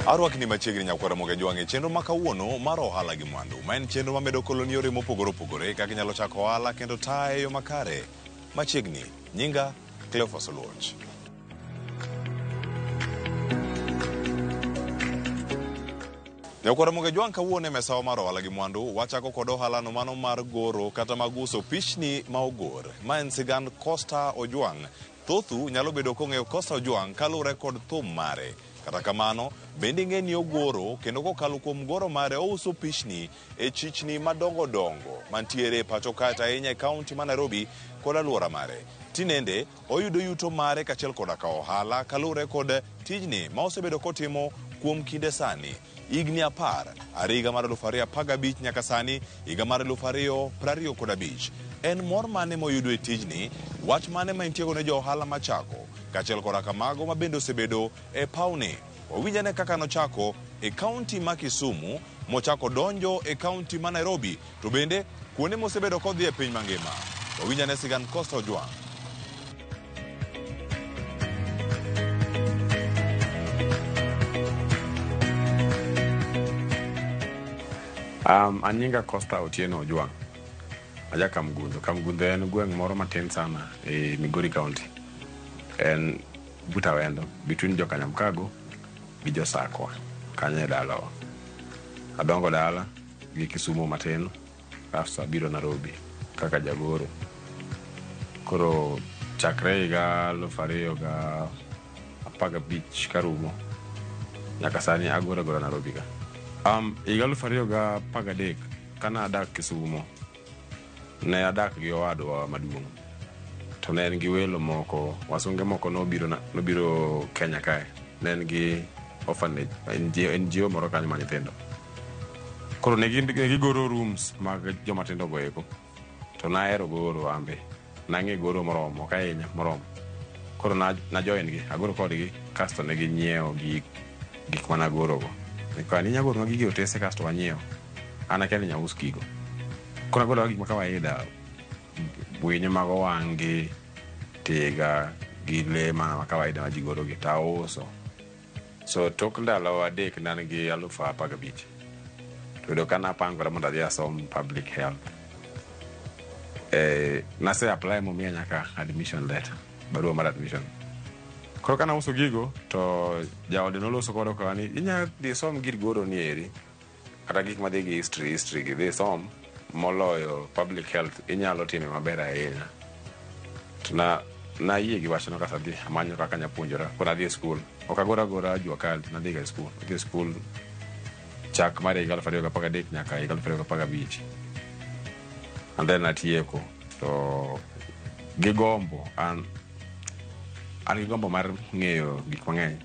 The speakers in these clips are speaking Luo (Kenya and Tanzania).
Arwak ni machiegni nyakwara moga jwange chenro makawuono mar ohala gi mwandu. Ma en chenro mamedo koloni yore mopogore opogore kaka inyalo chako ohala kendo tae yo makare. Machiegni, nyinga Cleophas Oluoch. Nyakwara moga jwang kawuono e mesawa mar ohala gi mwandu wachako kod ohala no mano mar goro kata mag uso pichni ma ogor. Ma en sigand Costa Ojwang. Thothu nyalo bedo kong'eyo Costa Ojwang kalure kod thum mare. Kata kamano, bende ng'e ni ogoro kendo kokalo kuom goro mare ouso pichni e chichni madongo dongo mantiere pacho kata ahinya e kaunti ma Nairobi kod alwora mare. Tinende oyudo yuto mare kachiel koda ka ohala kalure kod tijni ma osebedo kotimo kuom kinde sani. Higni 10, higa mar 2015 nyaka sani, higa mar 2025. En mor mane moyudo e tijni, wach mane ma intiego ne jo ohala machako, kachiel koda kamago ma bende osebedo e pauni. Wawinjane kaka nochako e kaunti ma Kisumu, mochako donjo e kaunti ma Nairobi, to bende kuonde mosebedo kodhi e piny mangima. Wawinjane sigand Costa Ojwang. Anyinga Costa Otieno Ojwang. Aja Kamgundo. Kamgundo en gweng' moro matin sana e Migori County. En buta wendo between Jokanyamkago gi Josakwa. Kanye dalawa. Adongo dala gi Kisumu matin. Kasto abiro Nairobi kaka jagoro. Koro chakre higa 2015 karumo. Nyaka sani agora Nairobi ka. Higa 2013 kana adak Kisumu. Ne adak gi owadwa maduong'. To ne en gi welo moko, wasunge moko nobiro Kenya kae. Ne en gi orphanage, NGO moro kanyo ma nyithindo. Koro ne gigoro rooms mag joma tindo go eko. To nahero goro ambe. Nang'e goro moromo kahinya moromo. Koro na join gi, agoro kodgi, kasto ne ginyiewo gik mana goro go. Kwa ninya goro gigi otese kasto wanyiewo. Ana kene nya us gigo. Koro agoro gik makawaida, winyo mag owang' tiga gi le mana makawaida ma ji goro gi ta uso. So tok ndalo adek nan gi 15,000. To do kana pangora mondo adhi asom public health. Nase apply momia nyaka admission letter, barua mar admission. Koro kana uso gigo to jaode noloso kodo kani inya dhi som gir goro ni eri. Kata gik ma dhi gi history gi dhi som moloyo public health inyalo time maber ahinya. To na yie gi wachno kasa dhi amanyo kaka nyapuonjora kora dhi e school. Ok agora jua kali na dhi ga school. Dhi school chak mar higa 2013 nyaka higa 2015. And then atieko to gigombo an gigombo mar ng'eyo gik mang'eny.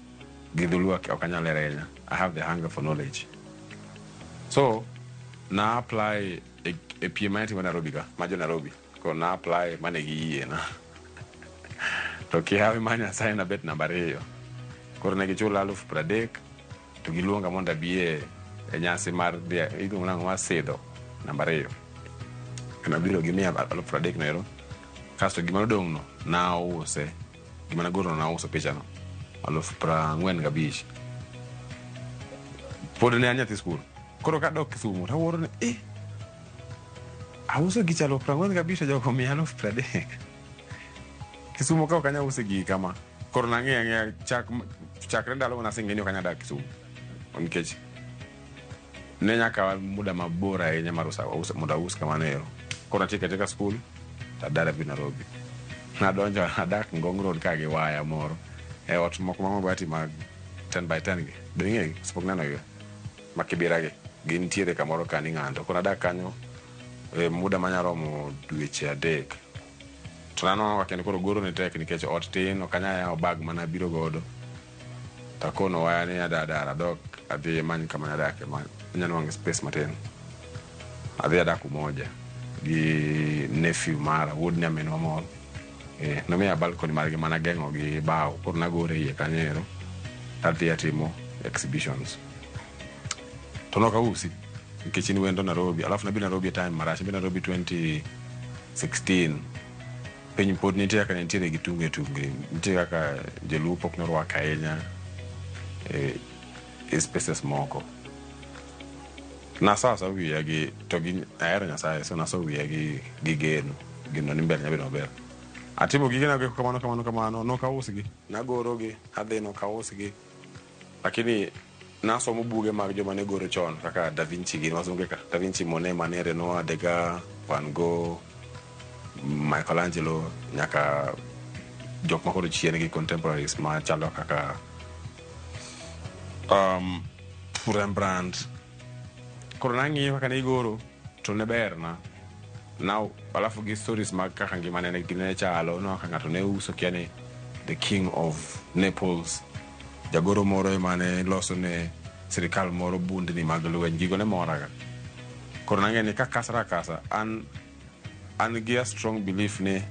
Gidhuluo ok anyal renya. I have the hunger for knowledge. So na apply e PMIT ma Nairobi ka, majo Nairobi. Ko na apply mane gi yie na. To kihawi manya sign a bet namba 2. Koro ne gichula 30,000 to giluonga mondo abie e nyasi mar iluongo nango mar sidho namba 2. Kana biro gi 30,000 nairo. Kasto gima odong' no na use. Gima na goro na use picha no. 45,000. Pod ne anyathi school. Koro kadok Kisumu tawuoro ni auso gi chalo 45 jogo 30,000. Kisumu ka okanya uso gi kama. Koro nang'e chakre ndalo na singeni okanya dak Kisumu. Nikech ne nyaka muda mabor ahinya mar uso muda us kama nero. Koro tika school tadara bi Nairobi. Nadonjo adak Ngong Road ka gi waya moro. E ot moko mabati mag 10 by 10 gi. Bing'e spok nano yo. Makibira gi gintiere kamoro kani ng'ando. Koro adak kanyo muda manyaromo dweche 3. To nano wakene koro goro ne tek nikech ot tin okanya ya bag mana biro godo. Takono waya ne adadara dok adhi manyi kama nadake man nyanwang space matin. Adhi adaku moja gi nephew mara wuod nyamin moro. No me balcony margi mana gengo gi bao koro nagore iye kanyero. Adhi atimo exhibitions. To noka usi nikech ni wendo Nairobi. Alafu nabi Nairobi time marach nabi Nairobi 2016. Piny pod nitie kaka nitie gi tunge. Nitie kaka jolupo ok norwako ahinya. spaces moko. Nasa wiya gi to gi aero Nyasaye, so nasa wiya gi geno gino ni mbele nyabedo maber. Atimo gige na kamano no kausgi nagoro gi adhi no kausgi, lakini nasomo buge mag joma ne goro chon kaka Da Vinci gi wasunge ka Da Vinci, Monet, Manet, Renoir, Degas, Van Gogh, Michelangelo, nyaka jok makoro chien gi contemporaries ma chalo kaka Rembrandt. Koro nang'iyo kaka ne igoro to ne ber na now, alafu gi stories mag kaka ngimane ne chalo, no kaka ng'ato ne uso kiane the king of Naples, jagoro moro mane loso ne sirikal moro bundni mag lweny, gigo ne moraga. Koro nang'e ni ka kasa an gi a strong belief ni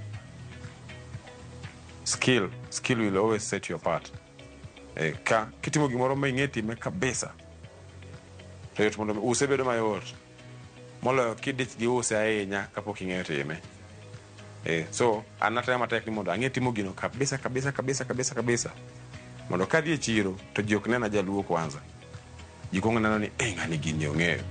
skill will always set you apart. Ka kitimo gimoro ma ing'e time kabisa, to yot mondo use bedo mayot moloyo kidich gi use ahinya kapok ing'eyo time. So an natemo matek ni mondo ang'e timo gino kabisa mondo ka dhi e chiro to ji ok nena jaluo kwanza, ji kuongo neno ni ng'ani gini ong'eyo.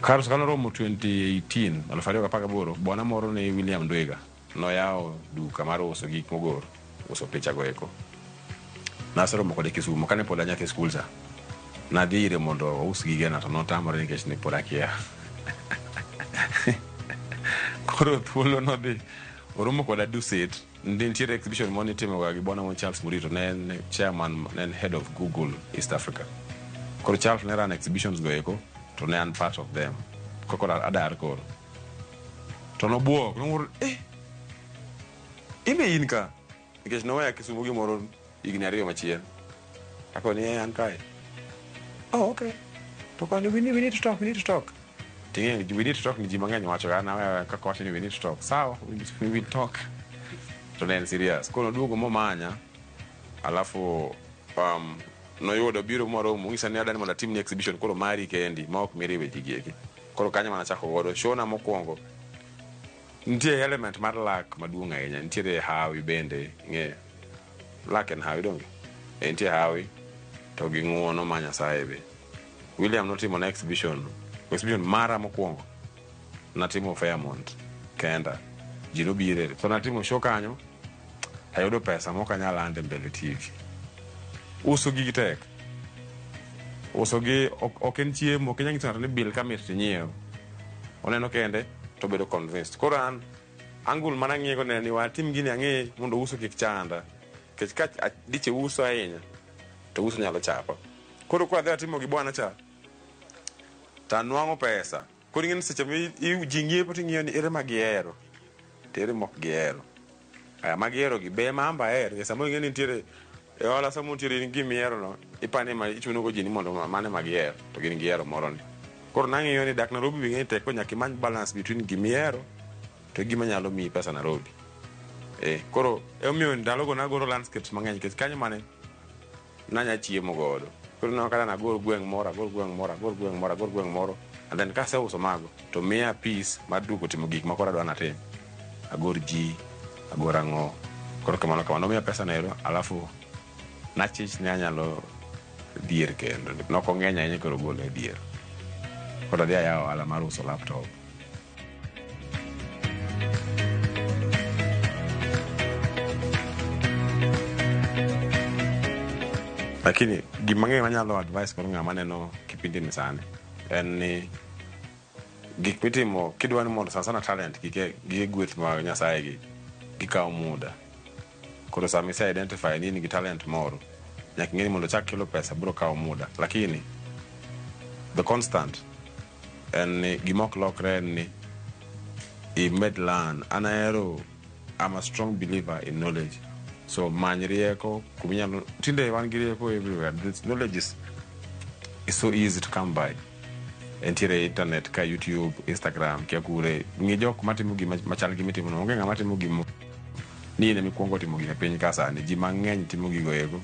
Kar skano romo 2018 2018 bwana moro ne William Ndwega noyao duka mar uso gik mogor, uso picha go eko. Naseromo kode Kisumu kane pod anyake skul cha. Nadhi ire mondo us gige na to notamore nikech ne pod akia. Koro thuolo no dhi oromo koda Duset, nitiere exhibition moni timo gi bwana Charles Murito, ne chairman, ne head of Google East Africa. Koro Charles ne ran exhibitions go eko, to ne an part of them. Koko adar koro. To no buok, no ime inka. Nikech no ya Kisumu gi moro igni ariyo machien. Ako ni an kai. Oh, okay. To kwani we need to talk. Tingi we need to talk ni jimang'eny wacho na kako wacho ni we need to talk. Sawa, we will talk. To ne serious. Kono duogo momanya. Alafu no yudo biro moro mungisa ni adani mondo team ni exhibition koro mari kendi ma ok miriwe jigegi. Koro kanya mana chako godo shona mokwongo. Nitie element mar lak maduong' ahinya, nitie hawi bende nge lak and hawi donge. Nitie hawi to gi ng'uono ma Nyasaye be. William notimo na exhibition mara mokwongo natimo Fairmont kenda jiro bire, so natimo show kanyo ayudo pesa moko anyalo ande mbele TV. Uso gigi tek. Uso gi ok en chiemo, ok nyang'is ng'ato ni bill kamit tinyiewo. Oneno kende to bedo convinced. Koro an angul mana ng'iego ne ni watim gini ang'e mondo uso kik chanda. Kech ka diche uso ahinya to uso nyalo chapa. Koro kwa adhi atimo gi bwana cha ta nwang'o pesa. Koro ing'eni seche mi ji ng'iepo ting'iyo ni ere magihero to ere mok gihero. Magihero gi be mamba hero. Sama ing'eni nitiere e ola samo nitiere ni gimihero no ipani ma ichuno go ji ni mondo mane magihero to gin gihero moro ni. Koro nang'iyo ni dak Nairobi bi ng'eni tek ko nyaka imany balance between gimihero to gima nyalo miyi pesa Nairobi. Koro omiyo ndalogo nagoro landscapes mang'eny kech kanyo mane nanya chiemo godo. Koro no kata nagoro gweng' moro and then kase uso mago to miya piece mar duko timo gik ma koro adwa natim. Agor ji, agor ang'o. Koro kamano miya pesa nero, alafu nachich ne anyalo dhier kendo. Noko ng'eny ahinya koro golo e dhier. Koro adhi ayawo ohala mar uso laptop. Lakini gimang'e manyalo advice koro ng'ama neno kipindi ni sani en ni gik mitimo kidwa ni mondo sana talent gige gweth ma Nyasaye gikawo muda. Koro sama ise identify ni gi talent moro nyaka ng'eni mondo chak kelo pesa biro kawo muda, lakini the constant en ni gimok lokre en ni med learn. I'm a strong believer in knowledge. So many rieko kuminyalo tinde wan gi rieko everywhere. This knowledge is so easy to come by. entiere internet ka YouTube, Instagram, kia kure ngi jok matimo gima machal gi mitimo no onge ngama timo gima ni ne mikuongo timo gima piny ka sani ji mang'eny timo gigo ego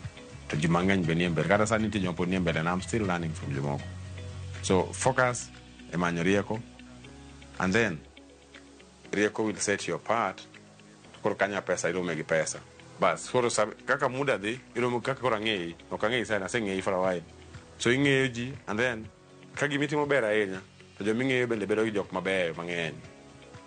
to ji mang'eny be nie mbele kata sani nitie jompo nie mbele and I'm still learning from jomoko. So focus e manyo rieko, and then rieko will set your part koro kanya pesa irume gi pesa bas koro kaka muda dhi irume kaka koro ng'eyi ok ang'eyi sana aseng'eyi for a while so ing'eyo ji and then ka gimitimo ber ahinya to joming'eyo bende bedo gi jok mabeyo mang'eny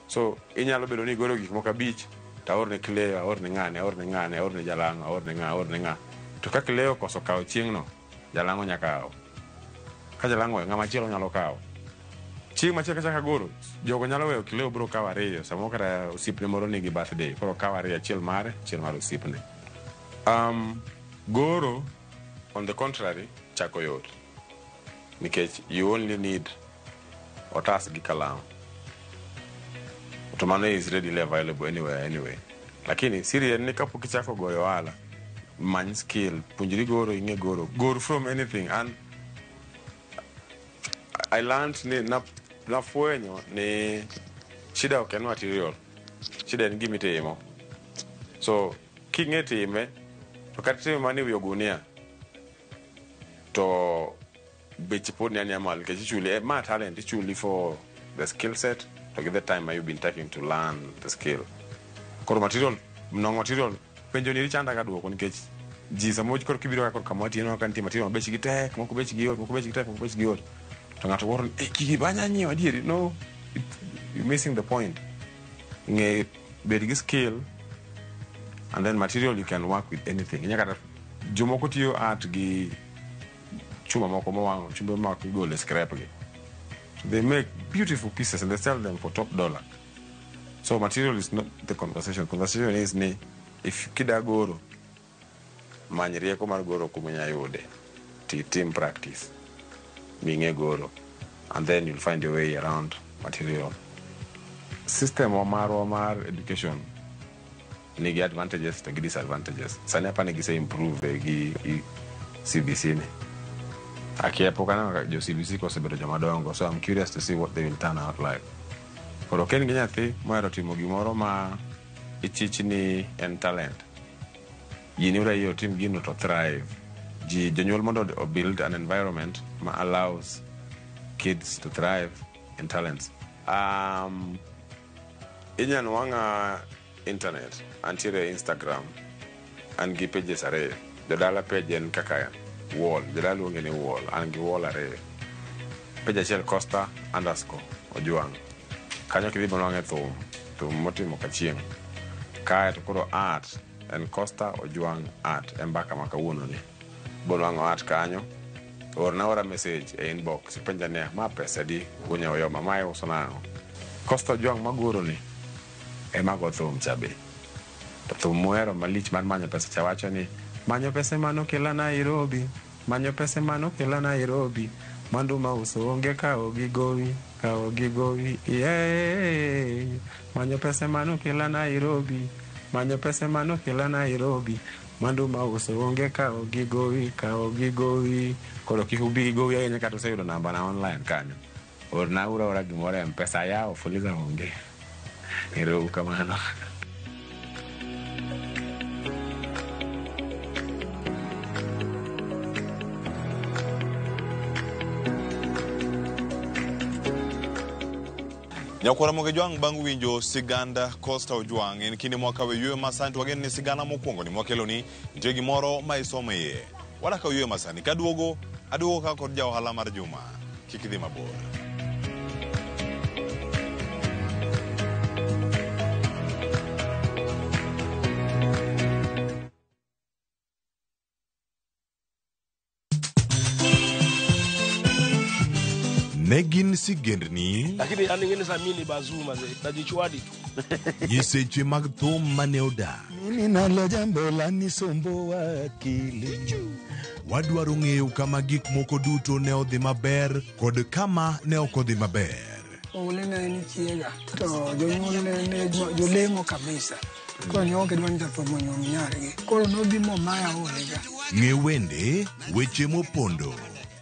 so inyalo bedo ni igolo gik moko abich to aorne Kileo, aorne ng'ane, aorne Jalang'o, aorne ng'a to ka Kileo koso kawo chieng'no Jalang'o nyaka kawo ka Jalang'o ng'ama chielo nyalo kawo chieng' machielo kachaka goro jogo nyalo weyo Kileo bro kawo ariyo samo kata osipne moro nigi birthday koro kawo ariyo achiel mar osipne. Goro on the contrary chako yot nikech you only need otas gi kalam to mano is readily available anyway lakini siri ni kapok ichako goyo ohala many skill puonjri goro ing'e goro from anything and I learned ni nafwenyo ni shida ok en material shida en gimitimo so king'e time to kata time mane wi ogunia to bech pod ni animal ke chuli ma talent chuli for the skill set to give the time you've been taking to learn the skill koro material penjo ni chanda ka duoko nikech ji samo koro kibiro ka kama tino kan ti material bech gi tek moko bech gi yot to ngato woro ki banya nyiwa dieri no you're missing the point nge bed gi skill and then material you can work with anything nyaka jomoko tiyo art gi chuma moko mowang chumbe mako gole scrap gi they make beautiful pieces and they sell them for top dollar so material is not the conversation is ni if kida goro many rieko mar goro kumenya yude team practice being goro and then you'll find your way around material system mar education nigi advantages and disadvantages sani hapa nigi improve gi CBC ni akiepokana jo CBC kosebedo jomadongo so I'm curious to see what they will turn out like koro ken gi nyathi moero timo gimoro ma ichich ni en talent yini ura hiyo team gino to thrive jonyuol mondo build an environment ma allows kids to thrive in talents inyanwanga internet antiere Instagram and gi pages are jodala page en kaka wall jodala luonge ni wall and gi wall are page achiel Costa_Ojwang kanyo kidhi bonwange thum motimo kachieng' kae to koro art and Costa_Ojwang art embaka makawuono ni bonwango art kanyo ora message e inbox penja ne ma pesa di kunya oyo mamae usona Costa_Ojwang magoro ni ema go thum chabe to thum muero malich mar manyo pesa chawacho ni manyo pesa mano kela Nairobi mandu mauso onge kao gigowi manyo pesa mano kela Nairobi mandu mauso onge kao gigowi koro kikubi gigowi ahinya kata useyudo namba na online kanyo orna ura gimoro mpesa yao fuliza onge ero kamano. Nyakwara Mogejwang bang' winjo siganda Costa_Ojwang en kinde mwaka yweyo masani to wagen ni sigana mokwongo ni mwakelo ni nitie gimoro ma isomo iye wadaka yweyo masani kaduogo ka kod ja ohala mar juma kik idhi mabor. Negin sigendni lakini aningene samini bazuma najichwadi tu yeseche mag thum mane oda mimi nalo jambo la nisombo akili wadwaro ng'eyo kama gik moko duto ne odhi maber kod kama ne ok odhi maber. Olena ni chiega to jonyuol ne jolemo kabisa ko nyoke dwan jathomo nyargi koro no bimo maya olega ng'e wende weche mopondo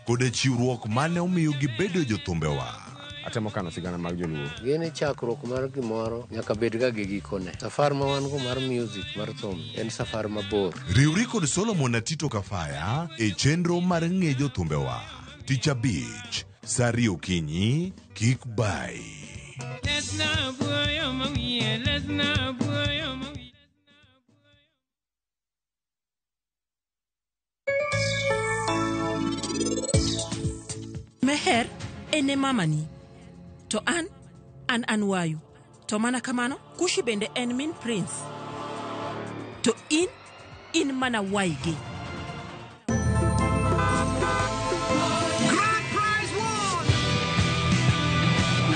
kod chiwruok mane omiyo gibedo jothumbewa. Atemo kano sigana mag joluo. Gini chakruok mar gimoro nyaka bed ga gi gikone. Safar ma wan go mar music mar thum en safar mabor. Riwri kod Solomon Atito Kafaya e chenro mar ng'e jothumbewa. Tich Abich, saa 2 okinyi, kik bai. Meher ene mamani. To an wayu. To mana kamano, Kushi bende en min prince. To in mana waigi. Grand prize won!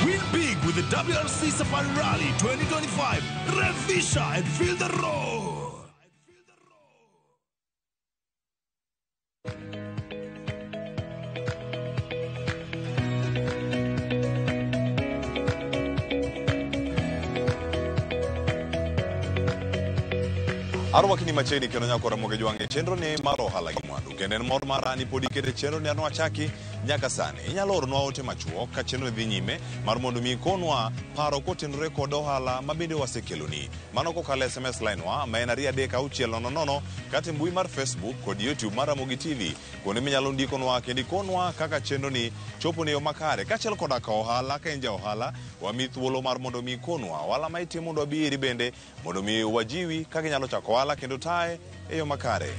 Win big with the WRC Safari Rally 2025. Revisha and feel the road. Arwakini macheni kendo nyakora moge jwange chenro ne mar ohala gi mwandu. Kendo en mor marani podi kete chenro ne anwa chaki nyaka sani. Inyalo ornwa ote machuok ka chenro dhi nyime mar mondo mi konwa paro kotenore kod ohala mabende wasekeloni. Mano kokalo SMS line wa ma en 33600 kata mbui mar Facebook kod YouTube mar Ramogi TV. Kuonde minyalo ndikonwa kendo ikonwa kaka chenro ni chopo ne yo makare. Kaachiel koda ka ohala ka en ja ohala wami thuolo mar mondo mi konwa wala ma itimo mondo wabiri bende mondo mi wajiwi kaka inyalo chako ohala kendo tae e yo makare.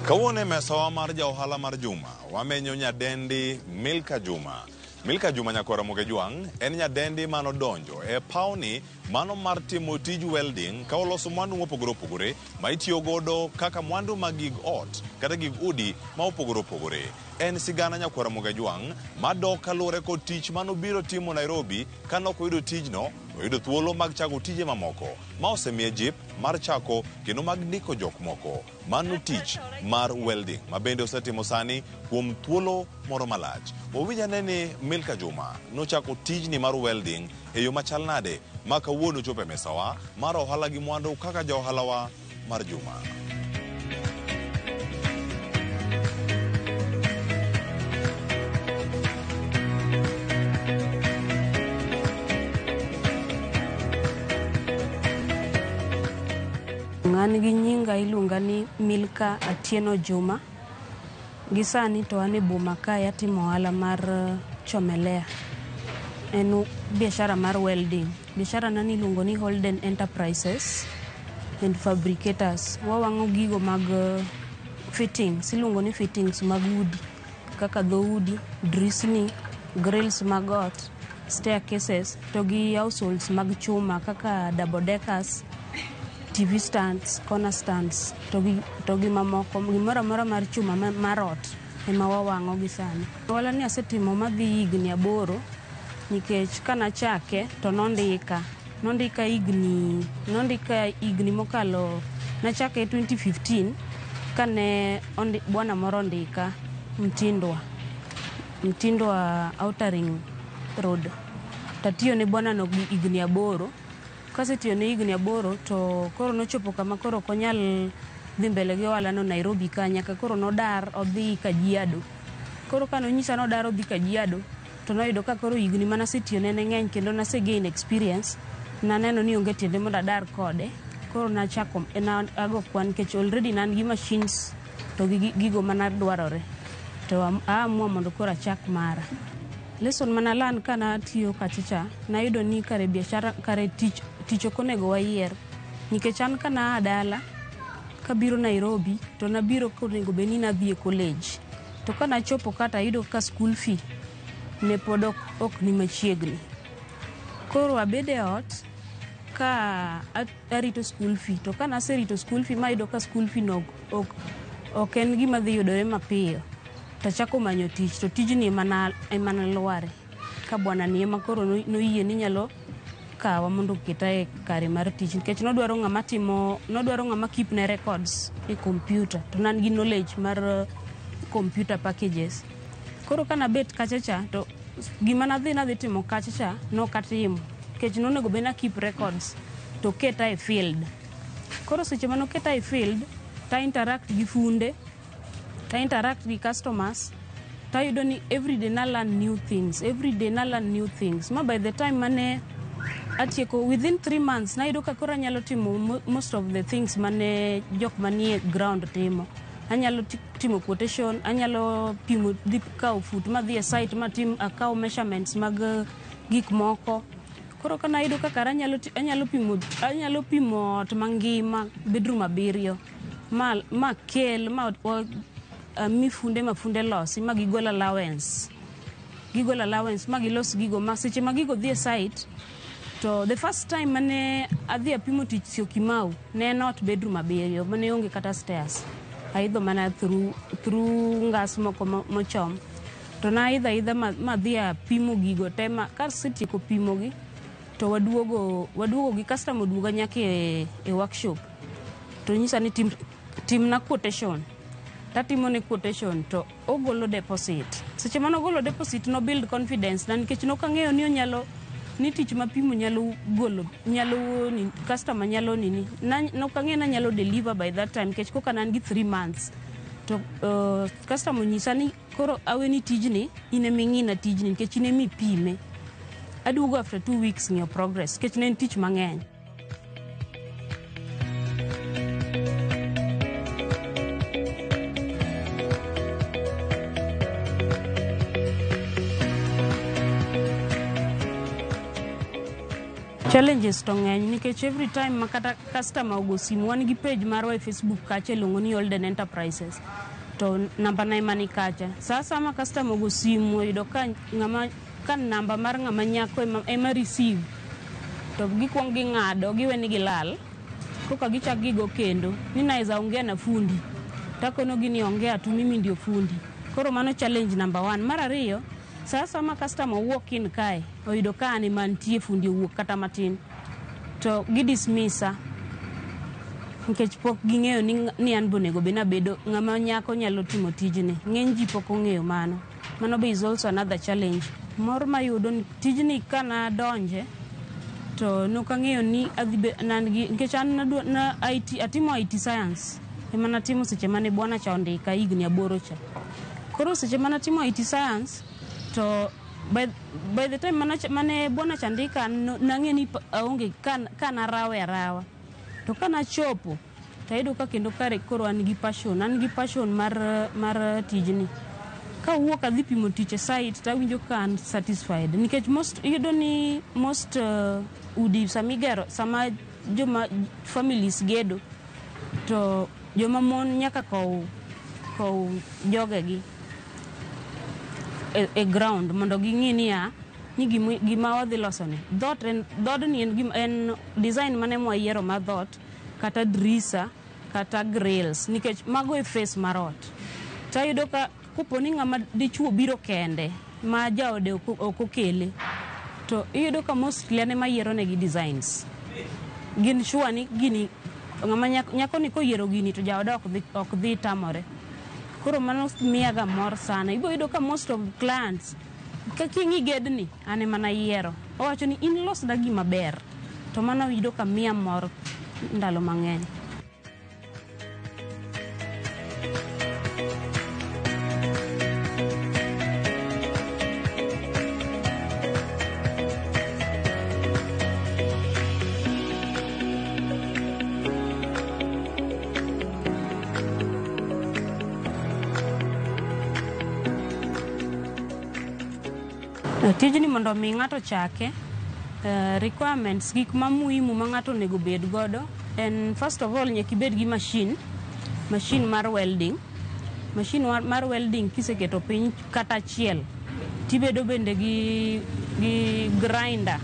Kawuone mesawa mar ja ohala mar Juma wamenyo nyadendi Milka Juma. Milka Juma nyakora moge jwang en nyadendi mano donjo e pauni mano mar timo tij welding ka oloso mwandu mopogore opogore ma itiyo godo kaka mwandu mag gig ot kata gig udi ma opogore opogore. En sigana nyakora moge jwang madok kalure kod tich mano biro timo Nairobi kanok oyudo tijno oyudo thuolo mag chako tije mamoko ma osemiye jip mar chako kendo mag ndiko jok moko. Mano tich mar welding ma bende osetimo sani kuom thuolo moro malach. Owinjane ni Milka Juma nochako tijni mar welding e yo machal nade ma kawuono chopo e mesawa mar ohala gi mwandu kaka ja ohalawa mar Juma. An gi nyinga iluonga ni Milka Atieno Juma. Gisani to an e boma kae atimo ohala mar chomelea. En biashara mar welding. Biashara nani iluongo ni Holden Enterprises and Fabricators. Wawang'o gigo mag fittings, iluongo ni fittings mag udi kaka dhoudi, drisni, grills mag ot, staircases, to gi households mag chuma kaka double deckers, TV stands, corner stands, to gi mamoko, gimoro amora mar chuma mar ot ema wawang'o gi sani. Wala ni asetimo madhi higni 8 nikech kana chake to nondika higni mokalo. Nachake 2015 kane bwana moro ndika Mtindwa Outer Ring Road. Tatiyo ne bwana no higni 8. Kasetiyo ne higni 8 to koro nochopo kama koro konyal dhi mbele gi ohala no Nairobi ka nyaka koro nodar odhi Kajiado. Koro kano nyisa nodar odhi Kajiado to noyudo ka koro higni mana setiyo ne ng'eny kendo nase gain experience. Naneno ni onge tiende mondo adar kode. Koro nachako ago kwan kech already nan gi machines to gigo mana dwarore. To aamua mondo koro achak mara. Lesson manalan kana tiyo kachicha nayudo ni kare biashara kare tich okonego wayier. Nikech an kana adala kabiro Nairobi to nabiro konego beni nadhi e college. To kana chopo kata ayudo ka school fee ne pod ok ni machiegni. Koro abede ot ka arito school fee. To kana aserito school fee mayudo ka school fee no ok en gima dhi yudore mapiyo. Tachako manyo tich to tijni emana lware. Ka bwana ni ema koro noyie ni nyalo kawa mondo keta e kare mar tich nikech nodwaro ng'ama keep ne records e computer to nan gi knowledge mar computer packages. Koro kana bet kachacha to gima nadhi timo kachacha no katimo nikech nonego bena keep records to keta e field. Koro seche mano keta e field, ta interact gi funde, ta interact gi customers, ta yudo ni everyday na learn new things. Ma by the time mane atieko within 3 months na yudo ka koro anyalo timo most of the things mane jok manie ground timo. Anyalo timo quotation, anyalo pimo dhi kaw foot ma dhi e site ma tim akaw measurements mag gik moko. Koro kana yudo ka kara anyalo pimo ot mangima bedroom 7 ma kel ma mi funde losi ma gigol allowance ma gilos gigo ma seche ma gigo dhi e site. To the first time mane adhi apimo tich Syokimau ne not bedroom 7 mane onge kata stairs. Aidho mana through ngas moko mochom. To na idha ma dhi apimo gigo te ma kar setieko pimo gi to waduogo gi customer duoga nyaka e workshop. To nyisa ni tim na quotation. Tatimo ne quotation to ogolo deposit. Seche mano ogolo deposit no build confidence na nikech nokang'eyo ni ni tich mapimo nyalo ni customer nyalo nini nokang'eyo na nyalo deliver by that time nikech koka nan gi 3 months. To customer nyisa ni koro aweni tijni ine ming'ina tijni nikech ine mipime. Aduogo after 2 weeks ng'eyo progress nikech ne en tich mang'eny. Challenges to ng'eny nikech every time makata customer ogo simu wan gi page marwa e Facebook kacha luongo ni Olden Enterprises. To namba na mani kacha. Sasa ma customer ogo simu yudo ka namba mar ng'ama nyako ema receive. To gikwong ging'ado giweni gilal. Koka gichak gigo kendo ni naweza ongea na fundi. Takono gini ongea tu mimi ndio fundi. Koro mano challenge number 1. Mar ariyo sasa ma customer walk in kae oyudo ka ani mantie fundi wuok kata matin to gidismissa nikech pok ging'eyo ni an bonego be nabedo ng'ama nyako nyalo timo tijni. Ng'eny ji pok ong'eyo mano be is also another challenge. Mor mayudo ni tijni kana donje to nokang'eyo ni nikech an atimo IT science ema natimo seche mane bwana cha ondika higni 8 cha. Koro seche mane atimo IT science to by the time mane bwana chandika nang'e ni aonge kana rawa to kana chopo tayudo ka kendo kare koro an gi passion mar tijni. Ka wuok adhi pimo tich e site tawinjo ka an satisfied nikech most udi samigero sama joma families gedo to joma mon nyaka kow jogegi e ground mondo ging'i ni gima wadhi losone dhot ni en design mane mwayiero ma dhot kata drisa kata grills nikech mago e face marot. Tayudo ka kuponi ng'ama dichuo biro kende ma jaode ok okele to iyudo ka mostly ane mayiero negi designs. Gin sure ni gini ng'ama nyako ni koyiero gini to jaode ok dhi tamore. Koro mano miyaga mor sana. Ibo yudo ka most of clients kaking'i gedni ane mana yiero. Owacho ni in los na gima ber. To mano yudo ka miya mor ndalo mang'eny. Tijni mondo mi ng'ato chake requirements gik ma muhimu ma ng'ato nego bed godo en first of all nyaka ibed gi machine mar welding. Machine mar welding kiseketo piny kata achiel tibedo bende gi grinder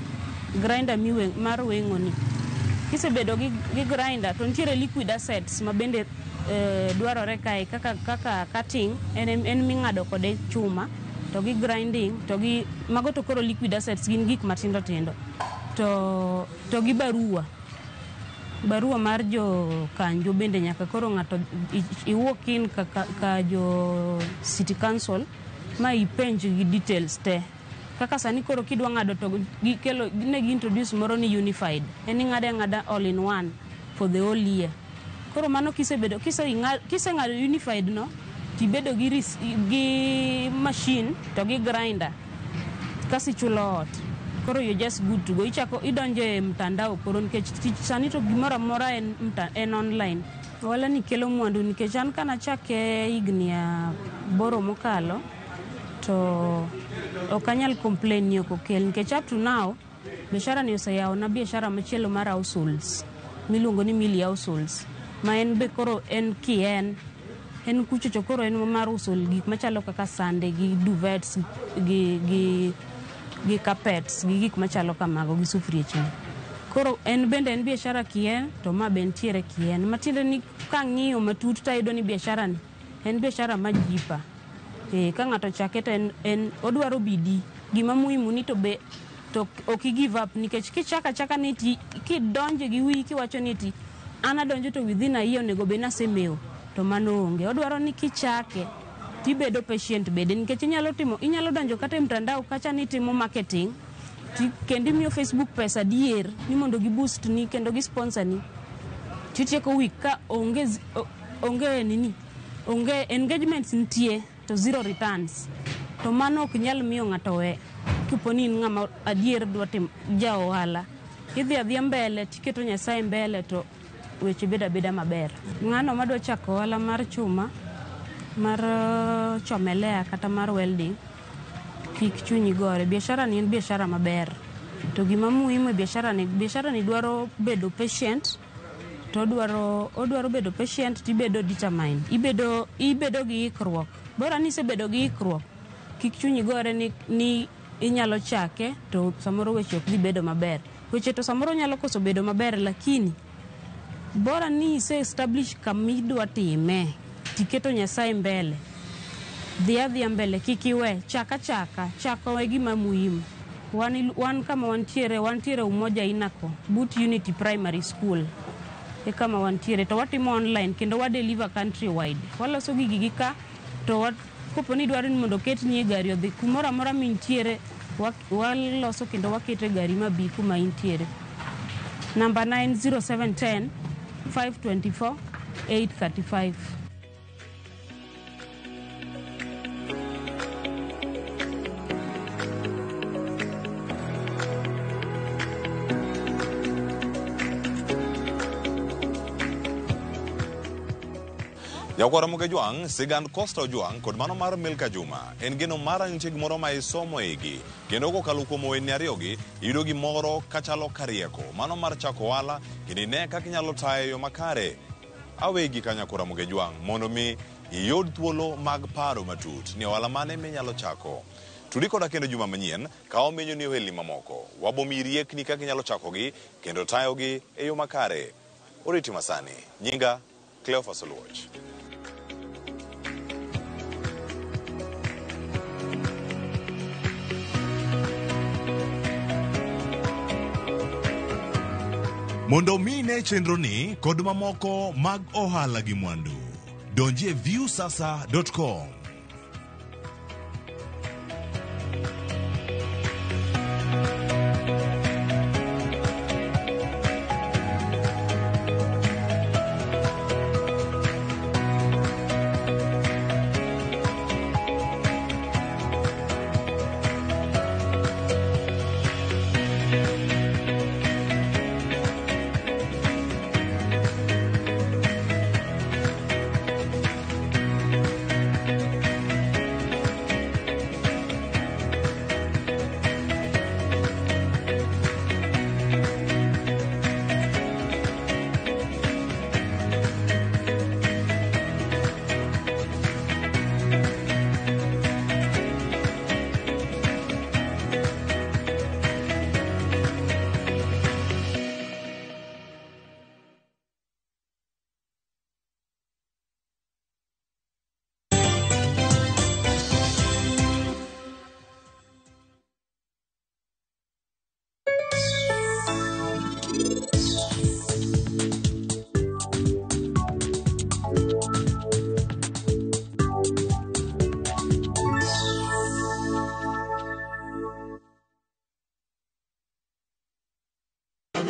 mar weng'o ni. Kisebedo gi grinder to nitiere liquid assets ma bende dwarore kae kaka cutting en ming'ado kode chuma to gi grinding to gi mago to koro liquid assets gin gik matindo tindo to gi barua mar jo kanjo bende nyaka koro ng'ato iwalk in ka jo city council ma ipenj gi details te kaka sani koro kidwa ng'ado to gikelo ne gi introduce moro ni unified en ng'ada all in one for the whole year. Koro mano kiseng'ado unified no, tibedo gi machine to gi grinder, kasi chulo ot. Koro you're just good to go. Idonjo e mtandao koro nikech sani to gimoro amora en online. Wala ni kelo mwandu nikech an kana chake higni boro mokalo to okanyal complain ni okokel nikech up to now biashara ni oseyawo na biashara machielo mar households miluongo ni Millie Households ma en be koro en kien en kuchocho koro en mar uso gik machalo kaka sande gi duvets gi carpets gi gik machalo kamago gi sufrieche. Koro en bende en biashara kien to ma ben tiere kien matiende ni kang'iyo matut tayudo ni biashara ni en biashara majipa. Ka ng'ato chake to en odwaro bidii gima muhimu ni to ok give up nikech kichaka ni kidonje gi wi kiwacho ni ti an adonjo to within a year onego be nasemeo to mano onge. Odwaro ni kichake tibedo patient bede nikech inyalo donjo kata e mtandao kacha ni timo marketing kendo imiyo Facebook pesa dier ni mondo gi boost ni kendo gi sponsor ni titieko week ka onge engagements nitie to zero returns to mano ok nyal miyo ng'ato we kuponi ng'ama adier dwa tim ja ohala idhi adhiya mbele tiketo Nyasaye mbele to weche beda maber. Ng'ano madwa chako ohala mar chuma mar chomelea kata mar welding kik chunyi gore. Biashara ni en biashara maber to gima muhimu e biashara ni dwaro bedo patient to odwaro bedo patient tibedo determined ibedo gi ikruok. Bora ni sebedo gi ikruok kik chunyi gore ni inyalo chake to samoro weche ok dhi bedo maber. Weche to samoro nyalo koso bedo maber lakini bora ni se establish kamidwa time tiketo Nyasaye mbele dhia mbele kikiwe chako e gima muhimu. Wan kama wantiere umoja inako but Unity Primary School kama wantiere to watimo online kendo wa deliver country wide. Waloso gigi ka to koponi dwaro ni mondo ketni e gari odhi kumoro amora mintiere waloso kendo wakete gari mabi kuma intiere. Number 90710 524 835. Jakwara Muge Juang, Sigand Costa Juang, kod mano mar Milka Juma. En geno mara nitie gimoro ma isomo igi. Kendo kokalo kuom weni ariyogi, iyudo gimoro kachalo karieko. Mano mar chako ohala, kendo ine kaka inyalo tayo yo makare. Awegi ka Nyakwara Muge Juang, mondo mi iyud thuolo mag paro matut. Ni ohala mane minyalo chako. Tudi koda kendo juma manyien, ka omenyo ni ohelni mamoko. Wabomi riekni kaka inyalo chakogi, kendo tayogi e yo makare. Oriti masani. Nyinga, Cleophas Oluoch. Mondo mine chenro ni kod mamoko mag ohala gi mwandu. Donji e viewsasa.com.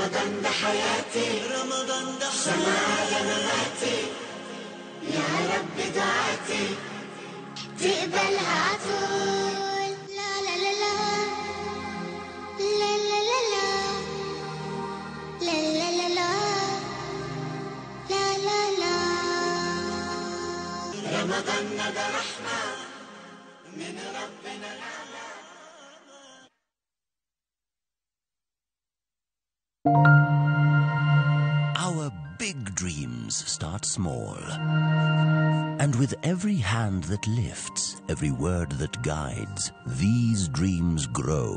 رمضان ده حياتي، رمضان ده سمايا مماتي، يا رب دعاتي تقبلها عطول. لا لا لا لا لا لا لا لا لا لا لا لا لا لا. رمضان ده رحمة من ربنا الأعلى. Our big dreams start small. And with every hand that lifts, every word that guides, these dreams grow.